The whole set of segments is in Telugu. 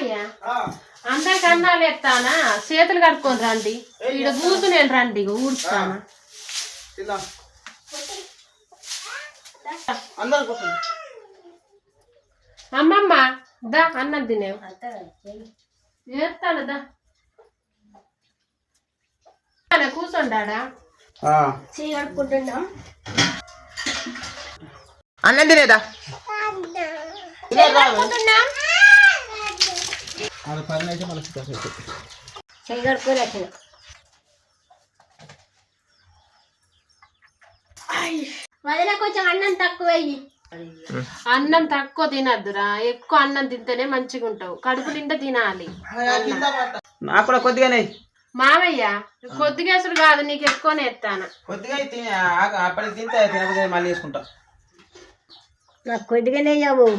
మామయ్య అందరికి అన్నాలు ఎత్తానా చేతులు కడుక్కొని రండి ఇక్కడ కూర్చుని రండి ఇక ఊడుస్తానా అమ్మమ్మ దా అన్నం తినేవు చేస్తాను దా కూర్చోండా కడుక్కుంటున్నా అన్నం తినేదా కొంచెం అన్నం తక్కువ అన్నం తక్కువ తినద్దురా ఎక్కువ అన్నం తింటేనే మంచిగా ఉంటావు కడుపు నిండా తినాలి నాకు కూడా కొద్దిగానే మామయ్య కొద్దిగా అసలు కాదు నీకు ఎక్కువనే ఎత్తాను కొద్దిగా అప్పటికి తింటే తినకపోతే మళ్ళీ వేసుకుంటా నాకు కొద్దిగానే ఇవ్వవు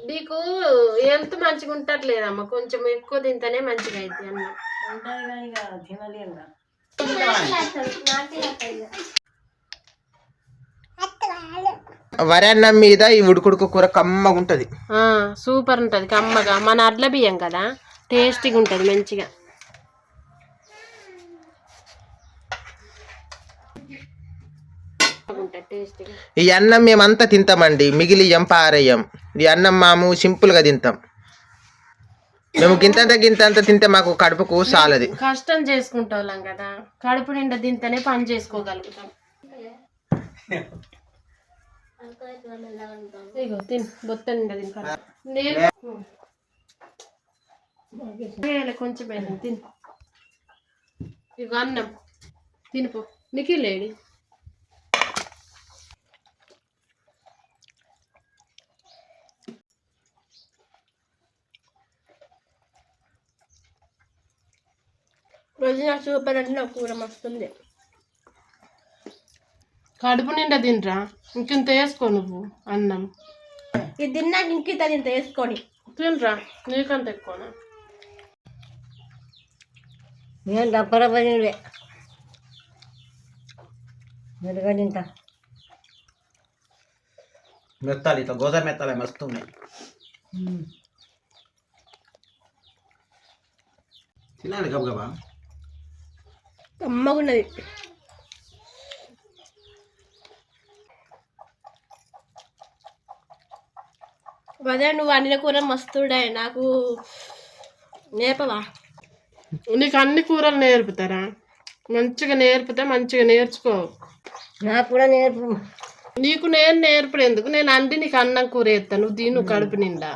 నీకు హెల్త్ మంచిగా ఉంటట్లేదమ్మా కొంచెం ఎక్కువ తింటేనే మంచిగా అయితే అన్నం వరి అన్నం మీద ఈ ఉడుకుడుకు కూర కమ్మగా ఉంటది సూపర్ ఉంటది కమ్మగా మన అడ్ల బియ్యం కదా టేస్టీగా ఉంటది మంచిగా ఈ అన్నం మేమంతా తింటామండి మిగిలి పారేయం ఈ అన్నం మాము సింపుల్ గా తింటాం మేము గింతంత తింటే మాకు కడుపుకు చాలది కష్టం చేసుకుంటాం కదా కడుపు నిండా తింటేనే పని చేసుకోగలుగుతాం ఇగో తిన్ బొత్త నిండా తిని కొంచెం తిని ఇగో అన్నం తినిపో నీకు లేడి సూపర్ అంటే నాకు కూర మస్తుంది కడుపు నిండా తినరా ఇంకింత వేసుకో నువ్వు అన్నం ఇది తిన్నాక ఇంకింత ఇంత వేసుకొని తినరా నీకంత ఎక్కువనా నేను దప్పరపడినవే మెరుగా తింటా మెత్తాలి ఇట్లా గోదావరి మెత్తాలి మస్తు ఉన్నాయి తినాలి గబగబా కమ్మగున్నది అదే నువ్వు అన్ని కూర మస్తుడే నాకు నేర్పవా నీకు అన్ని కూరలు నేర్పుతారా మంచిగా నేర్పితే మంచిగా నేర్చుకో నాకు కూడా నేర్పు నీకు నేను నేర్పడేందుకు నేను అంది నీకు అన్నం కూర వేస్తాను నువ్వు తిను కడుపు నిండా